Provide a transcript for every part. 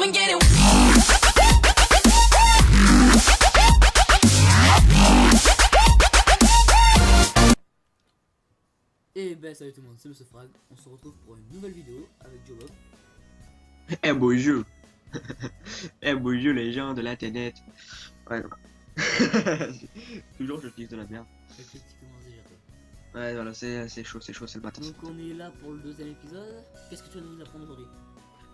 and get it. Et ben salut tout le monde, c'est Monsieur Frag, on se retrouve pour une nouvelle vidéo avec Joe Bob. Eh bonjour. Eh bonjour les gens de l'internet. Ouais, non. Toujours je dis de la merde. Avec le petit commence déjà toi. Ouais voilà, c'est chaud, c'est le matin. Donc on est là pour le deuxième épisode. Qu'est-ce que tu vas nous apprendre aujourd'hui?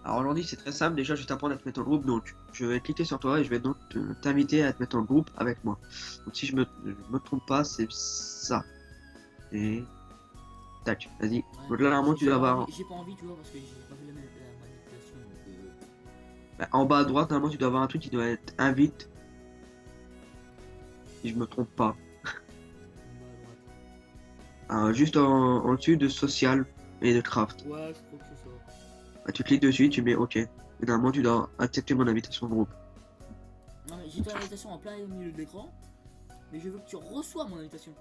Alors aujourd'hui c'est très simple, déjà je vais t'apprendre à te mettre en groupe, donc je vais cliquer sur toi et je vais donc t'inviter à te mettre en groupe avec moi. Donc si je me trompe pas, c'est ça. Et tac, vas-y. Ouais, Donc là normalement tu dois avoir... J'ai pas envie tu vois parce que j'ai pas vu la manipulation donc Bah, en bas à droite normalement tu dois avoir un truc qui doit être invite. Si je me trompe pas. on va à droite. Juste en dessus de social et de craft. Ouais je crois que c'est ça. Bah, tu cliques dessus, tu mets OK. Et normalement, tu dois accepter mon invitation de groupe. Non mais j'ai ton invitation en plein milieu de l'écran. Mais je veux que tu reçois mon invitation.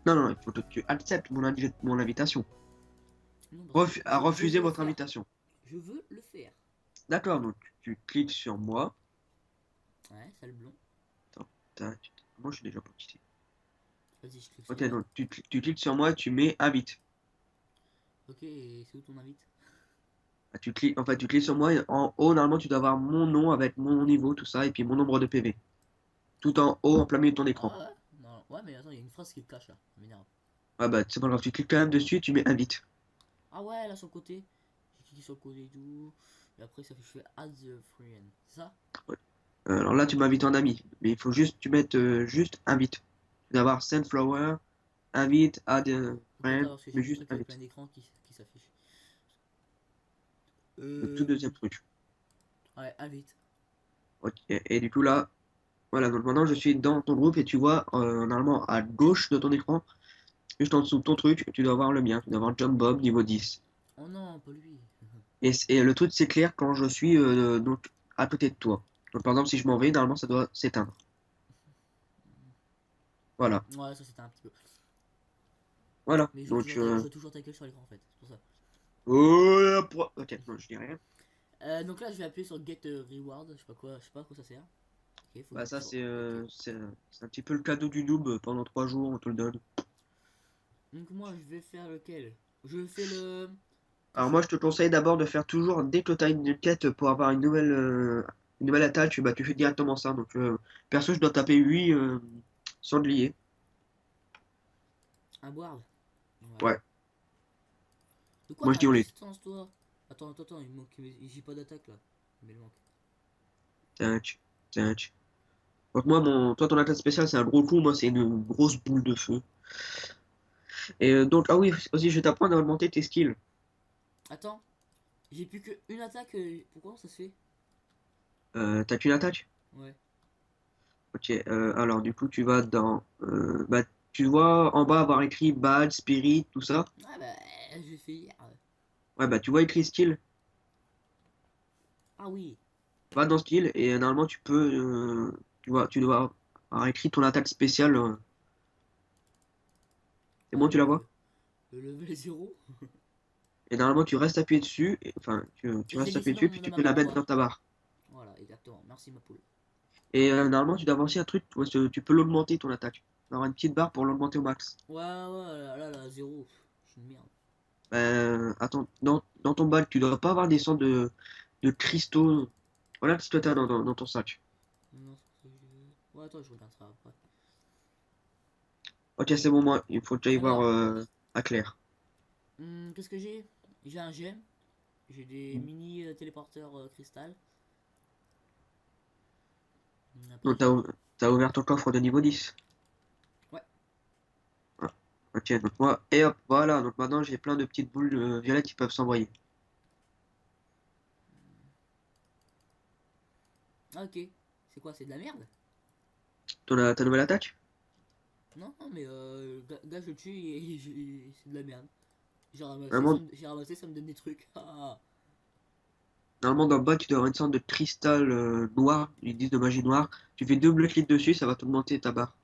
Non, il faut que tu acceptes mon invitation. Non, parce que À je refuser veux le votre faire. invitation. Je veux le faire. D'accord, donc tu cliques sur moi. Ouais, sale blond. Moi, je suis déjà pas quitté. Vas-y je clique sur OK, toi. donc tu cliques sur moi et tu mets invite. Ok, et c'est où ton invite? Bah, tu cliques sur moi et en haut, normalement, tu dois avoir mon nom avec mon niveau, tout ça, et puis mon nombre de PV. Tout en haut, en plein milieu de ton écran. Ah ouais? Non, ouais mais attends, il y a une phrase qui te cache là. Ça m'énerve. Ah bah, c'est pas grave, tu cliques quand même dessus et tu mets invite. Ah ouais, là sur le côté. J'ai cliqué sur le côté et tout. Et après, ça fait je fais add the friend. C'est ça? Alors là, tu m'invites en ami, mais il faut juste tu mettes juste invite. Tu dois avoir Sunflower, invite, add Ok, friend, attends, parce que j'ai mais des juste trucs avec plein invite. d'écrans qui s'affichent. Le tout deuxième truc. Ouais, invite. Ok. Et du coup là, voilà, donc maintenant je suis dans ton groupe et tu vois normalement à gauche de ton écran, juste en dessous de ton truc, tu dois avoir le mien, tu dois avoir John Bob niveau 10. Oh non, pas lui. Et le truc s'éclaire quand je suis donc à côté de toi. Donc par exemple si je m'en vais, normalement ça doit s'éteindre. Voilà. Ouais, ça c'était un petit peu. Voilà. Mais Donc je vois toujours ta gueule sur l'écran en fait. C'est pour ça. ok, non, je dis rien. Donc là, je vais appuyer sur get reward. Je sais pas à quoi ça sert. Ok, Bah ça ok. c'est un petit peu le cadeau du noob pendant 3 jours, on te le donne. Donc moi, je vais faire lequel? Je fais le. Alors moi je te conseille d'abord de faire toujours, dès que tu as une quête pour avoir une nouvelle attaque, bah, tu fais directement ça. Donc perso je dois taper 8 sangliers. Un board. Ouais. Ouais, De quoi moi je t'as dis la on les... distance, toi? Attends, il manque. J'ai pas d'attaque là. Mais il manque. Tac, tac. Donc moi, toi ton attaque spéciale c'est un gros coup, moi c'est une grosse boule de feu. Et donc, ah oui, aussi je vais t'apprendre à augmenter tes skills. Attends, j'ai plus qu'une attaque. Pourquoi ça se fait? T'as qu'une attaque? Ouais. Ok, alors du coup tu vas dans... bah, tu vois en bas avoir écrit badge, spirit, tout ça. Ah bah, j'ai fait hier. Ouais bah tu vois écrit skill. Ah oui. Va dans skill et normalement tu peux, tu dois avoir écrit ton attaque spéciale. C'est Ah, bon, tu la vois? le level 0. Et normalement tu restes appuyé dessus, tu J'ai restes laissé appuyé dans, dessus puis dans tu ma peux la barre mettre quoi. dans ta barre. Voilà, exactement. Merci ma poule. Et normalement tu dois avoir aussi un truc, tu peux l'augmenter ton attaque. Tu vas avoir une petite barre pour l'augmenter au max. Ouais, là, 0. Je suis une merde. Attends, dans ton bac tu dois pas avoir des sortes de cristaux. Voilà si toi t'as dans ton sac. Non, c'est pas ça que je veux. Ouais, attends, je regarde ça après. Ok, c'est bon, moi, il faut que j'aille voir Alors, à Claire. qu'est-ce que j'ai? J'ai un gemme. J'ai des mini téléporteurs cristal. Après, Donc j'ai. t'as ouvert ton coffre de niveau 10. Ouais. Ah, ok, donc moi, et hop, voilà, donc maintenant j'ai plein de petites boules violettes qui peuvent s'envoyer. Ah, ok. C'est quoi? C'est de la merde? Ta nouvelle attaque? Non, non, mais gars, je le tue et, c'est de la merde. Normalement, J'ai ramassé, ça me donne des trucs. Ah. normalement dans le bas, tu dois avoir une sorte de cristal noir, ils disent de magie noire. Tu fais double clic dessus, ça va t'augmenter ta barre.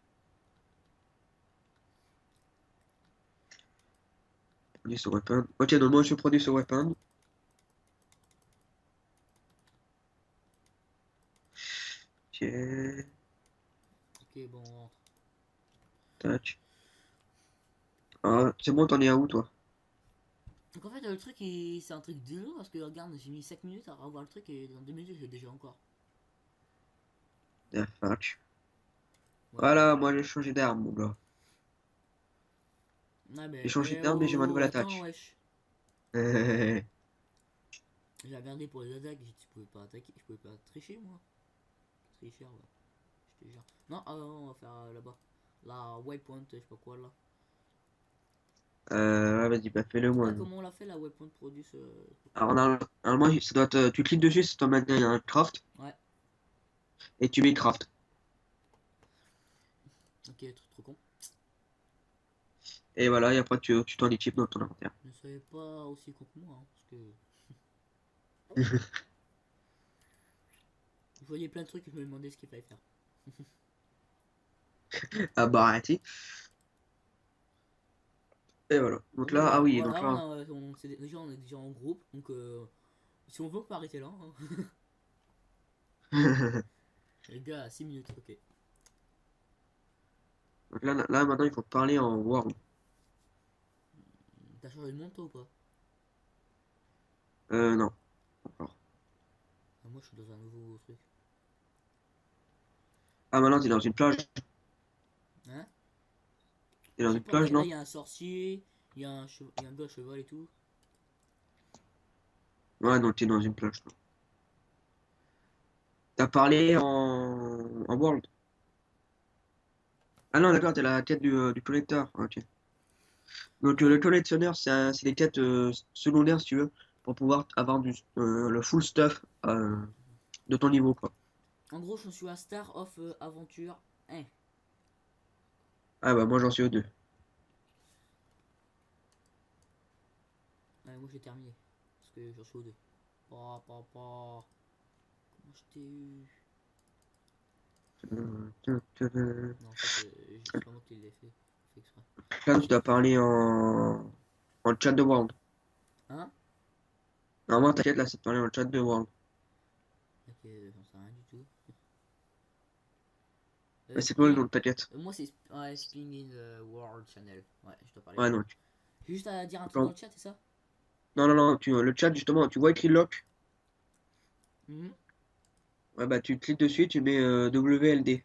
Produit sur weapon. Ok, donc moi je produis sur weapon. Ok, bon, on rentre. Tac. Ah, c'est bon, t'en es à où, toi? Donc en fait, le truc, c'est un truc de long parce que regarde, j'ai mis 5 minutes à revoir le truc et dans 2 minutes, j'ai déjà encore. Ah, tac. Ouais, Voilà, moi j'ai changé d'arme, mon gars. ouais, J'ai mais, changé d'arme et j'ai ma nouvelle attends, attaque. wesh. J'ai regardé pour les attaques, j'ai dit, je pouvais pas attaquer, je pouvais pas tricher, moi. Tricher, ouais. Je te jure. Non, ah non, on va faire là-bas. La waypoint, je sais pas quoi, là. Ouais, vas-y, bah fais-le moi. Ah, comment on l'a fait, la waypoint produce, je sais pas Alors, quoi. normalement, ça doit être, tu cliques dessus, ça te met un craft, Ouais, et tu mets craft. ok, trop con. Et voilà, et après tu t'en équipes dans ton inventaire. Ne soyez pas aussi con que moi, hein, parce que je voyais plein de trucs et je me demandais ce qu'il fallait faire. Ah bah arrêtez. Et voilà. Donc Donc là, ah déjà, oui, donc voilà, là. déjà, on est déjà en groupe, donc si on veut, on peut arrêter là, hein. Les gars, à 6 minutes, ok. Donc là, maintenant, il faut parler en World. T'as changé de monde, toi, ou pas? Non, encore. Ah, moi, je suis dans un nouveau truc. Ah, maintenant, t'es dans une plage. Hein? T'es Je dans sais une pas, plage, là, non? il y a un sorcier, il y a un gars à cheval et tout. Ouais, non, t'es dans une plage, toi. T'as parlé en World. Ah non, d'accord, t'es la quête du collecteur. Ok. Donc Ouais. le collectionneur, c'est des quêtes secondaires, si tu veux, pour pouvoir avoir le full stuff de ton niveau, quoi. En gros, je suis à Star of Aventure 1. Ah bah moi j'en suis aux deux. Ouais, moi, j'ai terminé. Parce que j'en suis au 2. Comment je t'ai eu? Non, ça, c'est pas moi qui l'ai fait. Fait exprès. Là tu dois parler en chat de World. Hein? Normalement ta quête là c'est de parler en chat de World. Ok, j'en sais rien du tout. Mais c'est quoi le Spin. nom de ta quête? Moi, c'est ouais, Spin in the World Channel. Ouais, je dois parler Ouais là. non. J'ai juste à dire un truc dans Non, le chat, c'est ça? non, le chat justement, tu vois écrit lock. Mhm. Ouais bah tu cliques dessus, tu mets WLD.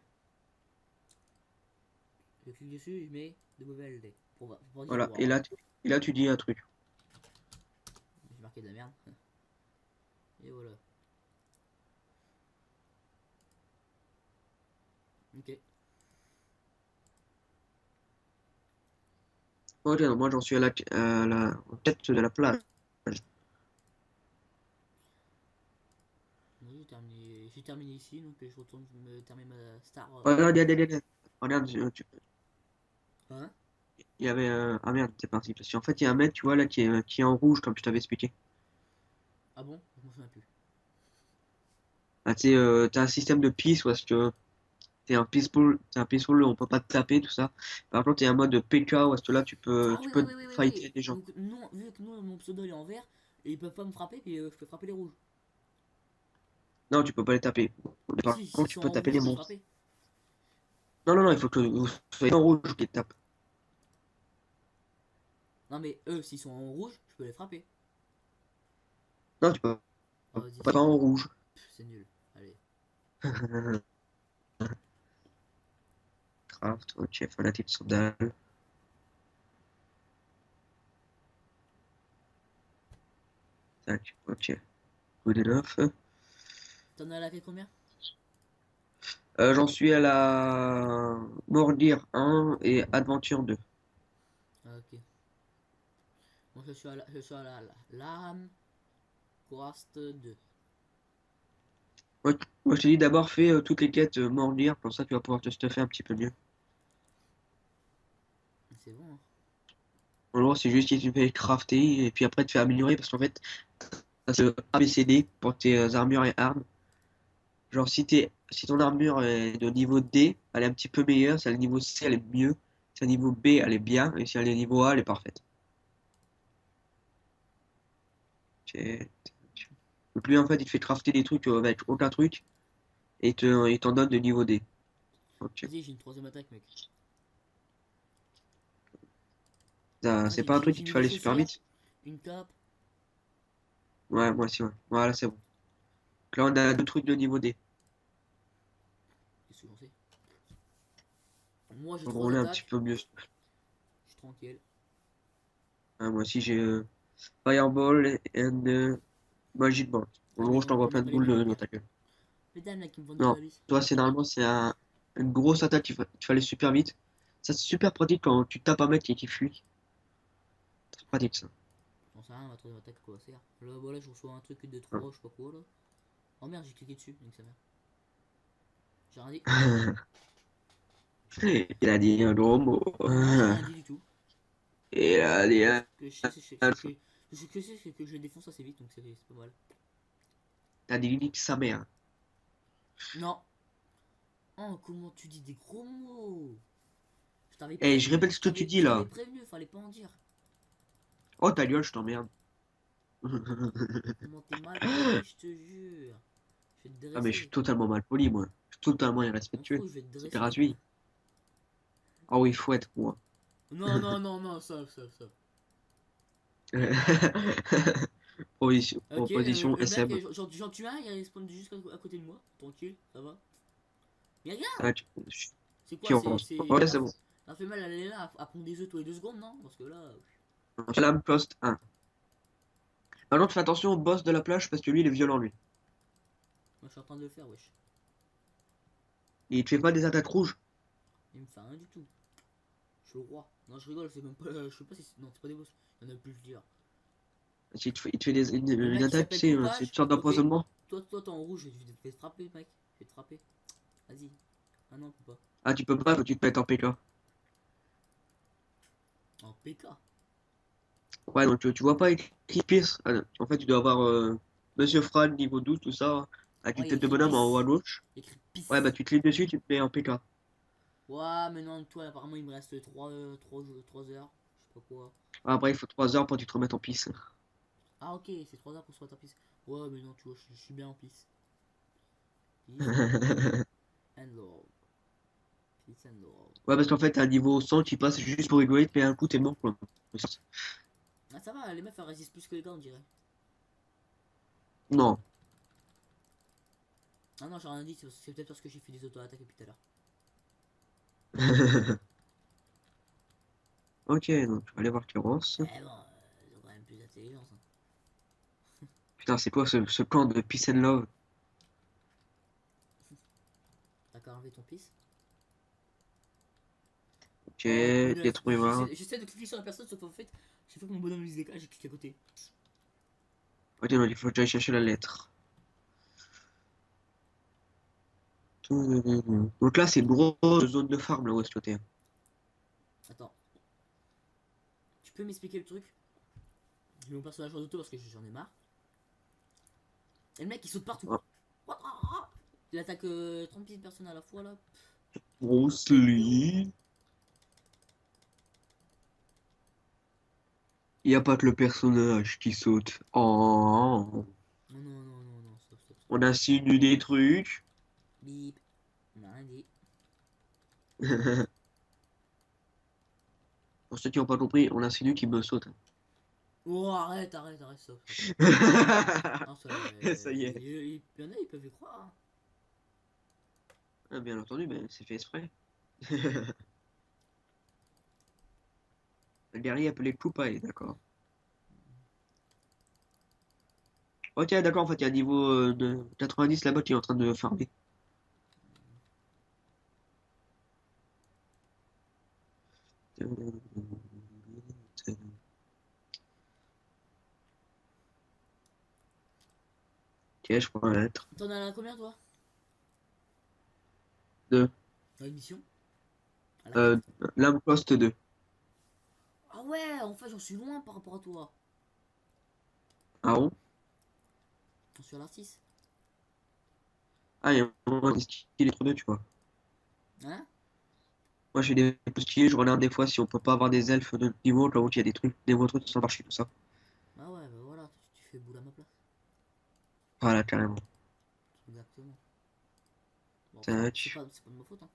Je clique dessus, je mets WLD. Pour dire Voilà. Et World. là, tu dis un truc. J'ai marqué de la merde. Et voilà. Ok. Ok, donc moi j'en suis en tête de la plage. Moi, j'ai terminé ici, donc je retourne me terminer ma star. Regarde. Regarde, Hein? il y avait ah merde, c'est parti. Parce qu'en fait, il y a un mec, tu vois, là, qui est en rouge, comme je t'avais expliqué. Ah bon? Je m'en souviens plus. Ah, tu sais, t'as un système de peace, parce que t'es un peaceful, on peut pas te taper, tout ça. Par contre, il y a un mode de PK, où est-ce que là, Ah tu oui, peux oui. fighter des gens. Donc, non, vu que nous, mon pseudo il est en vert, et ils peuvent pas me frapper, puis je peux frapper les rouges. Non, tu peux pas les taper. Par Si, s'ils contre, tu sont peux en taper rouge, je les peux les monstres. frapper. Non, il faut que vous soyez en rouge qui te tape. Non, mais eux, s'ils sont en rouge, je peux les frapper. Non, tu peux Ah, vas-y, pas c'est en nul. rouge. C'est nul. Allez. Craft, ok, fanatique sandal. Tac, ok. Good enough. T'en as laqué combien? J'en suis à la Mordir 1 et Adventure 2. Ah, ok. Moi, je suis à Lame Quest 2. Moi, je t'ai dit d'abord fais toutes les quêtes Mordir, comme ça tu vas pouvoir te stuffer un petit peu mieux. C'est bon, hein. En gros, c'est juste que tu fais crafter et puis après te faire améliorer parce qu'en fait, ça c'est ABCD pour tes armures et armes. Genre si ton armure est de niveau D, elle est un petit peu meilleure, si elle est niveau C, elle est mieux, si elle est niveau B, elle est bien, et si elle est niveau A, elle est parfaite. Ok. Donc lui en fait il te fait crafter des trucs avec aucun truc. et il t'en donne de niveau D. Ok. Vas-y, j'ai une troisième attaque, mec. C'est Vas-y, pas un truc j'ai qui te mis fait des aller super chaussures, vite? une cape. Ouais, moi aussi, ouais. Voilà, c'est bon. Donc là, on a deux trucs de niveau D. Qu'est-ce que j'en sais? Moi, j'ai On va trois rouler un petit attaques. peu mieux. Je suis tranquille. Ah, moi aussi, j'ai Fireball and Magic Ball. En Ah, mais gros, je t'envoie on n'a plein de pas les boules mêmes dans attaques. ta gueule. Les dames là qui me vendent du Non, service. toi, c'est normalement, c'est une grosse attaque tu fais aller super vite. Ça, c'est super pratique quand tu tapes un mec et qu'il fuit. C'est pratique, ça. J'en sais rien, ma troisième attaque, à quoi ça sert? Là, voilà, je reçois un truc de Ouais. 3 je sais pas quoi là. Oh merde, j'ai cliqué dessus, donc ça merde. J'ai rien dit. Il a dit un gros mot. Non, j'ai rien dit du tout. Il a dit Ce que je sais, c'est que je les défonce assez vite, donc c'est pas mal. T'as dit nique sa mère. Non. Oh, comment tu dis des gros mots? Je t'avais Eh, je prévenu, répète ce que tu dis, je t'avais là. prévenu, fallait pas en dire. Oh, ta gueule, je t'emmerde. Comment t'es mal poli, je te jure. Je vais te Ah, mais je suis dresser. totalement mal poli, moi. Je suis totalement M'en irrespectueux. fous, je vais te C'est dresser. gratuit. Ah oui, faut être moi. Non, non, non, non, ça. Ok, Proposition le mec, SM. j'en tue un, il respawn juste à côté de moi. Tranquille, ça va. Mais regarde, Ah, c'est quoi, tu rentres. Ouais, c'est bon. ça fait mal, elle est là à prendre des œufs tous les 2 secondes, non? Parce que là, Flamme poste 1. Par contre, fais attention au boss de la plage parce que lui, il est violent, lui. moi je suis en train de le faire, wesh. Il te fait pas des attaques rouges. Il me fait rien du tout. Je suis le roi. Non, je rigole, c'est même pas. Je sais pas si. Non, c'est pas des boss. Il y en a plus, je dis là. Il te fait Le une mec il attaque, tu s'appelle sais, c'est une Poupage, sorte ok? d'empoisonnement. Toi, t'es en rouge, je vais te frapper, mec. Je vais te frapper. Vas-y. Ah non, Poupa. Ah, tu peux pas, faut que tu te mettes en PK. En PK. Ouais, donc tu vois pas écrit Pierce. Ah, non. En fait, tu dois avoir Monsieur Fran, niveau 12 tout ça, avec une Ouais, il y a tête de écrit bonhomme en haut à Peace. gauche. Il y a écrit Ouais, bah Peace. tu cliques dessus, tu te mets en PK. Ouais, mais non, toi, apparemment, il me reste 3 heures. Je sais pas quoi. Après, il faut 3 heures pour que tu te remettes en piste. Ah, ok, c'est 3 heures pour se mettre en Peace. Ouais, mais non, tu vois, je suis bien en Peace. Peace and love. Peace and love. Ouais, parce qu'en fait, à un niveau 100, tu passes juste pour rigoler, mais un coup, t'es mort, quoi. Ah, ça va, les meufs, elles résistent plus que les gars, on dirait. Non. Ah non, j'ai rien dit, c'est peut-être parce que j'ai fait des auto-attaques depuis tout à l'heure. Ok, donc je vais aller voir Clémence. Eh bon, ils ont quand même plus d'intelligence. Hein. Putain, c'est quoi ce camp de Peace and Love? T'as qu'à enlever ton Peace. Ok, Oh, punaise. détruire un. J'essaie de cliquer sur la personne, sauf qu'en fait, j'ai fait que mon bonhomme lise des cas, j'ai cliqué à côté. Ok, donc il faut que j'aille chercher la lettre. Donc là, c'est une grosse zone de farm, là où est-ce que t'es. Attends. Tu peux m'expliquer le truc? J'ai mon personnage en auto parce que j'en ai marre. Et le mec il saute partout. Ah, What? Il attaque 36 personnes à la fois là. Bruce Quel héros. Lee. Il n'y a pas que le personnage qui saute. Oh. Non, non, non, non, non, stop. On insinue des trucs. Bip. On a rien dit. Pour ceux qui n'ont pas compris, on insinue qu'il me saute. Oh, arrête, stop. Non, Ça y est. il y en a, ils peuvent y croire. Hein. Ah, bien entendu, mais c'est fait exprès. Le guerrier appelé Coupaille, d'accord. Ok, d'accord, en fait, il y a un niveau de 90 là-bas qui est en train de farmer. Ok, je prends la lettre. T'en as combien toi? 2. Dans l'émission? À la quête? Lame poste 2. Ah ouais, en fait j'en suis loin par rapport à toi. Ah bon? J'en suis à l'artiste. Ah, il y a un moment il est trop 2, tu vois. Hein? Moi, j'ai des postiers, je regarde des fois si on peut pas avoir des elfes de niveau, là où il y a des trucs, des gros trucs sans marcher, tout ça. Ah ouais, bah voilà, tu fais boule à ma place. Voilà, carrément. Exactement. Bon, après, Tac. c'est pas de ma faute, hein.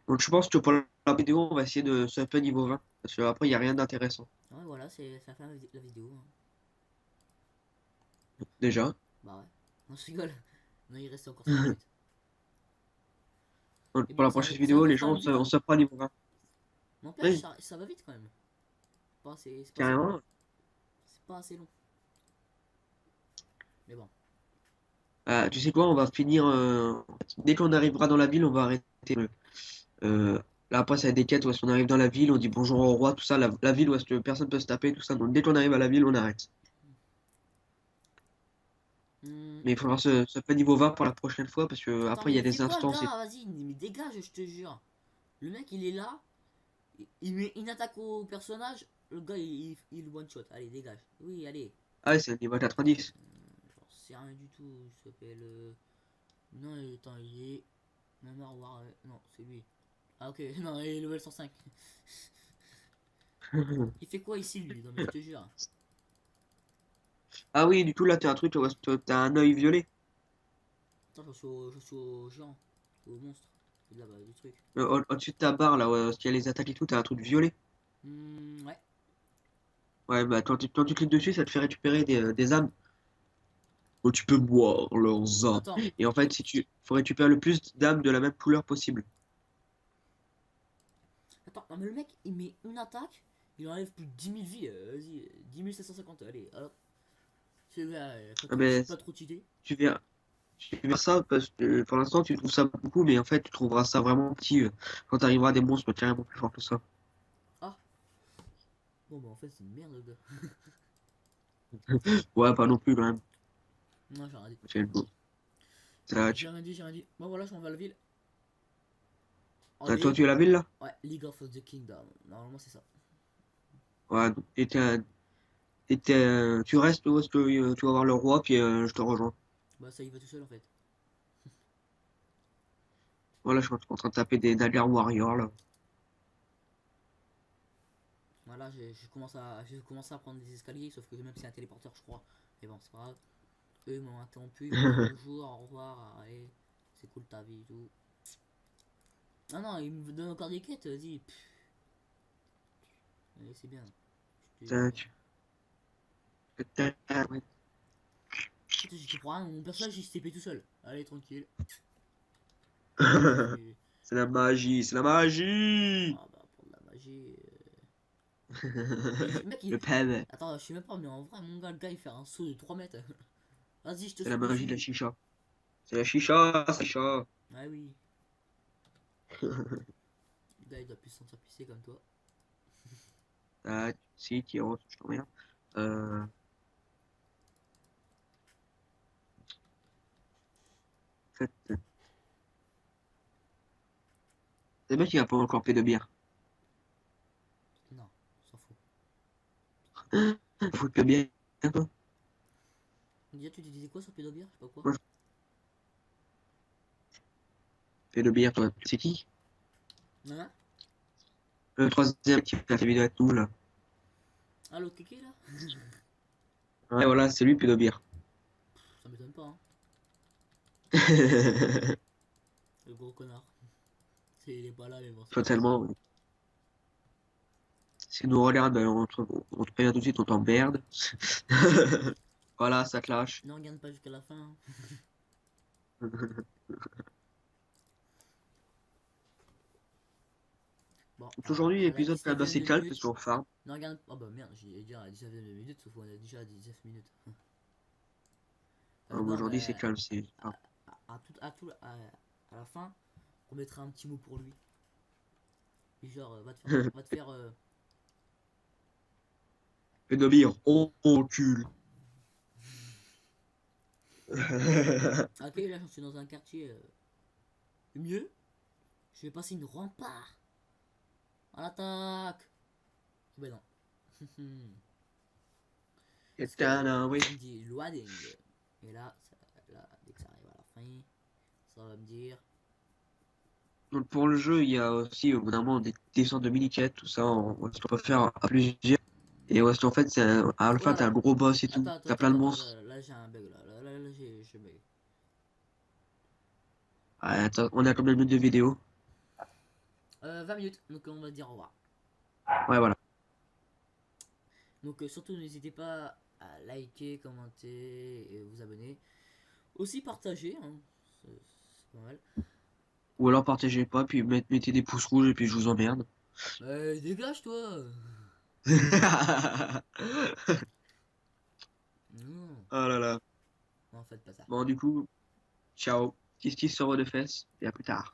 Donc je pense que pour la vidéo, on va essayer de se up niveau 20. Parce que après, il n'y a rien d'intéressant. Ouais, voilà, c'est ça fait la vidéo, hein. Déjà. Bah ouais. Non, je rigole. Non, il reste encore 5 minutes. Donc, Et pour bon, la prochaine ça vidéo, avance les quand gens, même vite, on hein. se up niveau 20. N'empêche, Oui, ça va vite quand même. C'est pas assez long. carrément. C'est pas assez long. Mais bon. Tu sais quoi, on va finir. Dès qu'on arrivera dans la ville, on va arrêter. Euh, Là, après, ça va être des quêtes où est-ce qu'on arrive dans la ville, on dit bonjour au roi, tout ça. La ville où est-ce que personne peut se taper, tout ça. Donc, dès qu'on arrive à la ville, on arrête. Hmm. Mais il faudra se up niveau 20 pour la prochaine fois parce que Attends, après, il y mais a il fait des quoi le instances. gars? Vas-y, mais dégage, je te jure. Le mec, il est là. Il met une attaque au personnage. Le gars, il one shot. Allez, dégage. Oui, allez. Ah, c'est le niveau 90. J'en sais rien du tout. Il s'appelle. Non, attends, il est. Même à revoir. Non, c'est lui. Ah, ok. Non, il est level 105. Il fait quoi ici, lui? Non, mais je te jure. Ah oui, du coup, là, t'as un truc, t'as un œil violet. Attends, je suis au géant. Au monstre. Là-bas, du truc. Au-dessus de ta barre, là, où il y a les attaques et tout, t'as un truc violet. Ouais. Ouais, bah, quand tu cliques dessus, ça te fait récupérer des âmes. Oh, tu peux boire leurs âmes. Attends. Et en fait, si tu faut récupérer le plus d'âmes de la même couleur possible. Attends, non, mais le mec, il met une attaque. Il enlève plus de 10 000 vies. Vas-y, 10 750. Allez, hop. C'est là, Ah, j'ai ben, pas trop d'idées. tu verras, tu verras ça parce que pour l'instant, tu trouves ça beaucoup, mais en fait, tu trouveras ça vraiment petit quand tu arriveras à des monstres carrément plus forts que ça. Ah, bon, bah en fait, c'est une merde, le gars. Ouais, pas non plus quand même. Non, j'ai rien dit. C'est beau. Tac. J'ai rien dit. Bon, voilà, je m'en vais à la ville. Toi, Allez. tu es la ville là? Ouais, League of the Kingdom. Normalement, c'est ça. Ouais. Tu restes où est-ce que tu vas voir le roi, puis je te rejoins. Bah, ça y va tout seul en fait. Voilà, je suis en train de taper des Dagger Warriors là. Voilà, j'ai commencé à prendre des escaliers, sauf que même c'est un téléporteur, je crois. Mais bon, c'est pas grave. Eux ils m'ont interrompu, ils m'ont dit bonjour, au revoir, allez, c'est cool ta vie et tout. Ah non, ils me donnent encore des quêtes, vas-y. Allez, c'est bien. Je te jure. Tac. Tac, ouais. Putain, j'y comprends rien, mon personnage il se TP tout seul. Allez, tranquille. C'est la magie, c'est la magie! Ah bah, pour de la magie. Le mec, Le il. peb. Attends, je sais même pas, mais en vrai, mon gars, le gars, il fait un saut de 3 mètres. Vas-y, je te C'est la saute magie de la dessus. chicha. C'est la chicha, c'est la chicha. Ah oui. Le gars, il doit plus se sentir pissé comme toi. Tac, si, Tyros, je t'emmerde. Euh... fait, le mec, il a pas encore fait de bière. Non, on s'en fout. Faut que bien, toi. Déjà, tu disais quoi sur Pédobir? Je sais pas quoi. Moi, je fais de bière, toi. C'est qui? Hein? Le troisième qui fait la vidéo avec nous, là. Ah, l'autre kéké là? Ouais, voilà, c'est lui, Pédobir. Ça m'étonne pas, hein. Le gros connard. Il est pas là, mais bon, c'est pas grave. Totalement. Si nous regarde, ben, on te prévient tout de suite, on t'emmerde. Voilà, ça clash. Ne regarde pas jusqu'à la fin, hein. Bon, Aujourd'hui, à la l'épisode quand même 19 assez e calme parce minute. qu'on farm. Ne regarde. Oh bah merde, j'ai dit à la 19 e minute, sauf qu'on a déjà à 19 minutes. Non, Aujourd'hui, c'est mais calme, c'est farm. à la fin, on mettra un petit mot pour lui. Et genre, va te faire. Pédobir, on encule. Ok, là, je suis dans un quartier mieux. Je vais passer une rempart. À l'attaque. Ben non. Parce It's que gonna wait. ça me dit loading. Et là, dès que ça arrive à la fin, ça va me dire. Donc pour le jeu, il y a aussi au bout d'un moment des sortes de mini-quêtes, tout ça, on peut faire à plusieurs. Et ouais, en fait, à la fin, t'as un Voilà. gros boss et tout, t'as plein de monstres. Là, j'ai un bug là. Là, j'ai bug. Ah, attends, on a combien de minutes de vidéo? 20 minutes, donc on va dire au revoir. Ouais, voilà. Donc surtout n'hésitez pas à liker, commenter et vous abonner. Aussi partager, hein. C'est pas mal. Ou alors partagez pas, puis mettez des pouces rouges et puis je vous emmerde. Dégage toi. Non, Oh là là. non, faites pas ça. Bon, du coup, ciao. Kiss sur vos deux fesses et à plus tard.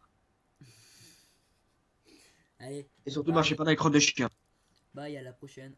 Allez, Et surtout, marchez bye, pas dans les crottes de chien. bye, à la prochaine.